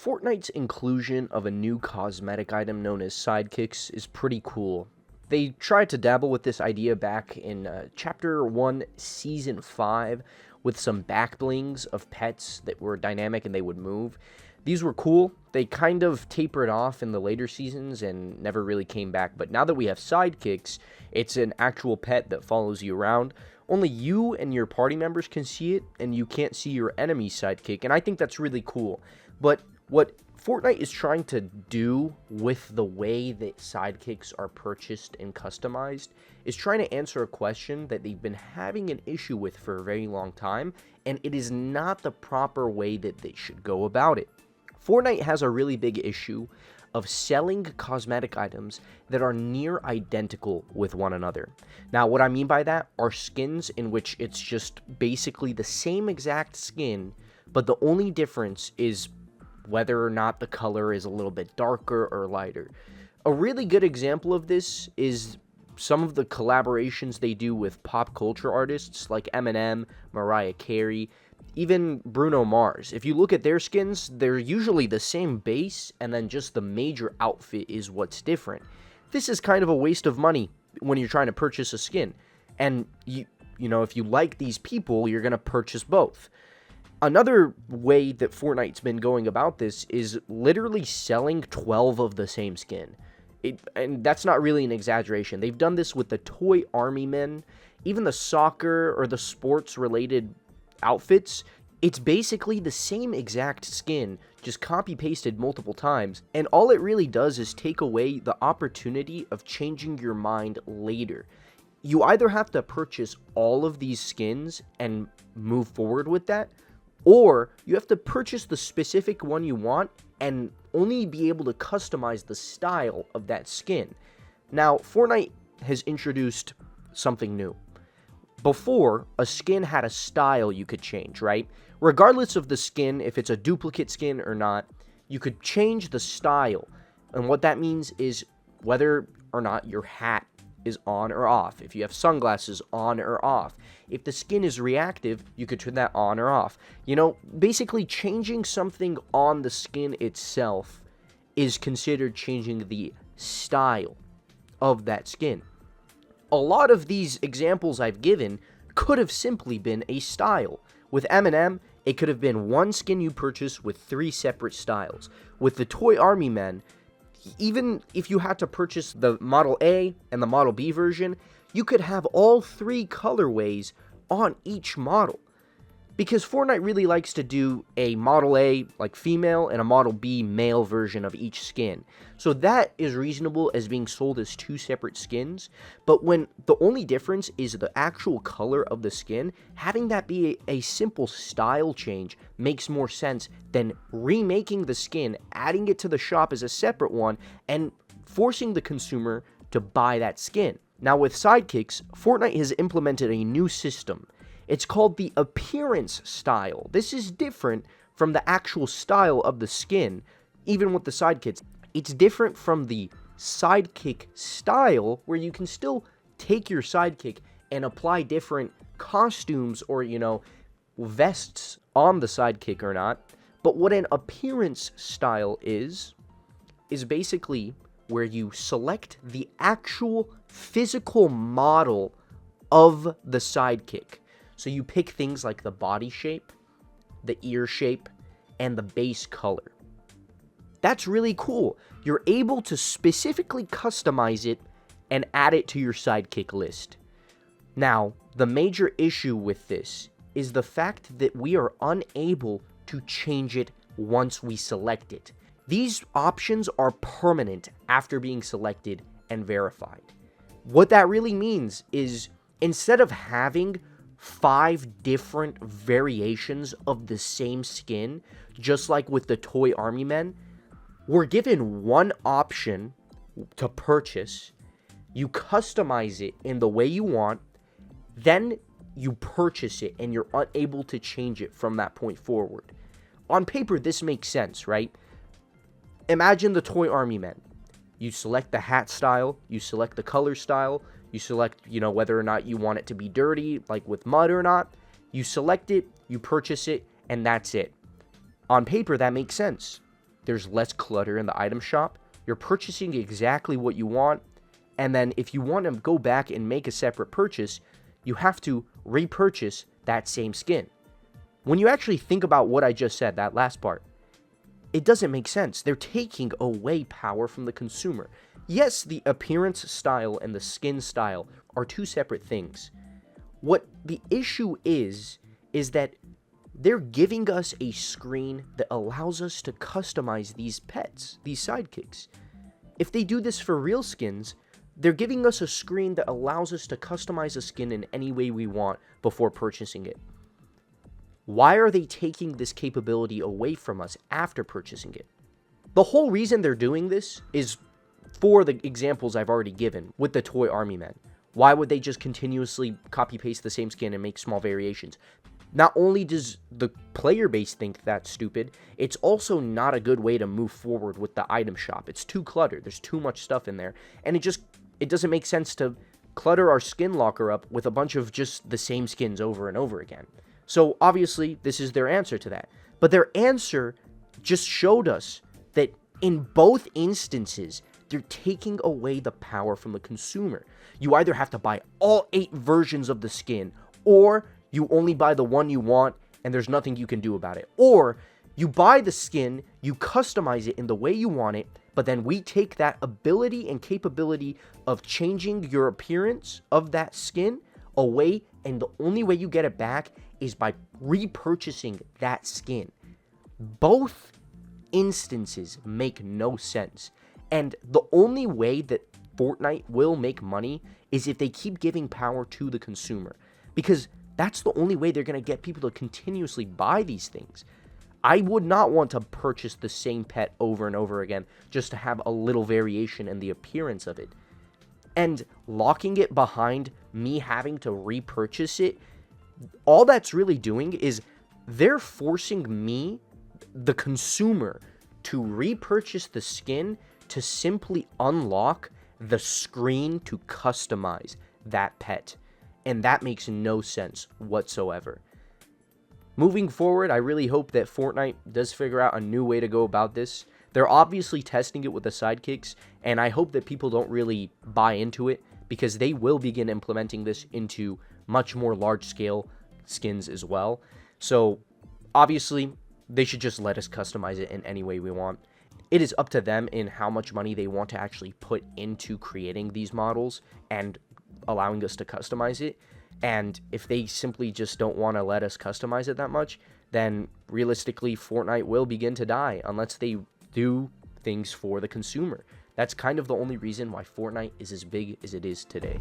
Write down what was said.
Fortnite's inclusion of a new cosmetic item known as Sidekicks is pretty cool. They tried to dabble with this idea back in Chapter 1, Season 5, with some back blings of pets that were dynamic and they would move. These were cool. They kind of tapered off in the later seasons and never really came back, but now that we have Sidekicks, it's an actual pet that follows you around. Only you and your party members can see it, and you can't see your enemy's sidekick, and I think that's really cool. But what Fortnite is trying to do with the way that sidekicks are purchased and customized is trying to answer a question that they've been having an issue with for a very long time, and it is not the proper way that they should go about it. Fortnite has a really big issue of selling cosmetic items that are near identical with one another. Now, what I mean by that are skins in which it's just basically the same exact skin, but the only difference is whether or not the color is a little bit darker or lighter. A really good example of this is some of the collaborations they do with pop culture artists like Eminem, Mariah Carey, even Bruno Mars. If you look at their skins, they're usually the same base, and then just the major outfit is what's different. This is kind of a waste of money when you're trying to purchase a skin. And you know, if you like these people, you're going to purchase both. Another way that Fortnite's been going about this is literally selling 12 of the same skin. And that's not really an exaggeration. They've done this with the toy army men, even the soccer or the sports-related outfits. It's basically the same exact skin, just copy-pasted multiple times, and all it really does is take away the opportunity of changing your mind later. You either have to purchase all of these skins and move forward with that, or you have to purchase the specific one you want and only be able to customize the style of that skin. Now, Fortnite has introduced something new. Before, a skin had a style you could change, right? Regardless of the skin, if it's a duplicate skin or not, you could change the style. And what that means is whether or not your hat is on or off. If you have sunglasses, on or off. If the skin is reactive, you could turn that on or off. You know, basically changing something on the skin itself is considered changing the style of that skin. A lot of these examples I've given could have simply been a style. With Eminem, it could have been one skin you purchase with 3 separate styles. With the Toy Army Men, even if you had to purchase the Model A and the Model B version, you could have all 3 colorways on each model. Because Fortnite really likes to do a Model A, like female, and a Model B male version of each skin. So that is reasonable as being sold as 2 separate skins. But when the only difference is the actual color of the skin, having that be a simple style change makes more sense than remaking the skin, adding it to the shop as a separate one, and forcing the consumer to buy that skin. Now with Sidekicks, Fortnite has implemented a new system. It's called the appearance style. This is different from the actual style of the skin, even with the sidekicks. It's different from the sidekick style, where you can still take your sidekick and apply different costumes or, vests on the sidekick or not. But what an appearance style is basically where you select the actual physical model of the sidekick. So you pick things like the body shape, the ear shape, and the base color. That's really cool. You're able to specifically customize it and add it to your sidekick list. Now, the major issue with this is the fact that we are unable to change it once we select it. These options are permanent after being selected and verified. What that really means is instead of having 5 different variations of the same skin, just like with the Toy Army Men, we're given one option to purchase. You customize it in the way you want, then you purchase it, and you're unable to change it from that point forward. On paper, this makes sense, right? Imagine the Toy Army Men. You select the hat style, you select the color style, you select, whether or not you want it to be dirty, like with mud or not. You select it, you purchase it, and that's it. On paper, that makes sense. there's less clutter in the item shop. You're purchasing exactly what you want, and then if you want to go back and make a separate purchase, you have to repurchase that same skin. When you actually think about what I just said, that last part, it doesn't make sense. They're taking away power from the consumer. Yes, the appearance style and the skin style are two separate things. What the issue is that they're giving us a screen that allows us to customize these pets, these sidekicks. If they do this for real skins, they're giving us a screen that allows us to customize a skin in any way we want before purchasing it. Why are they taking this capability away from us after purchasing it? The whole reason they're doing this is for the examples I've already given with the toy army men. Why would they just continuously copy paste the same skin and make small variations? Not only does the player base think that's stupid, it's also not a good way to move forward with the item shop. It's too cluttered. There's too much stuff in there. And it doesn't make sense to clutter our skin locker up with a bunch of just the same skins over and over again. So obviously, this is their answer to that. But their answer just showed us that in both instances, they're taking away the power from the consumer. You either have to buy all 8 versions of the skin, or you only buy the one you want, and there's nothing you can do about it. Or you buy the skin, you customize it in the way you want it, but then we take that ability and capability of changing your appearance of that skin away, and the only way you get it back is by repurchasing that skin. Both instances make no sense. And the only way that Fortnite will make money is if they keep giving power to the consumer. Because that's the only way they're going to get people to continuously buy these things. I would not want to purchase the same pet over and over again just to have a little variation in the appearance of it. And locking it behind me having to repurchase it, all that's really doing is they're forcing me, the consumer, to repurchase the skin to simply unlock the screen to customize that pet. And that makes no sense whatsoever. Moving forward, I really hope that Fortnite does figure out a new way to go about this. They're obviously testing it with the sidekicks, and I hope that people don't really buy into it, because they will begin implementing this into much more large-scale skins as well. So, obviously, they should just let us customize it in any way we want. It is up to them in how much money they want to actually put into creating these models and allowing us to customize it. And if they simply just don't want to let us customize it that much, then realistically, Fortnite will begin to die unless they do things for the consumer. That's kind of the only reason why Fortnite is as big as it is today.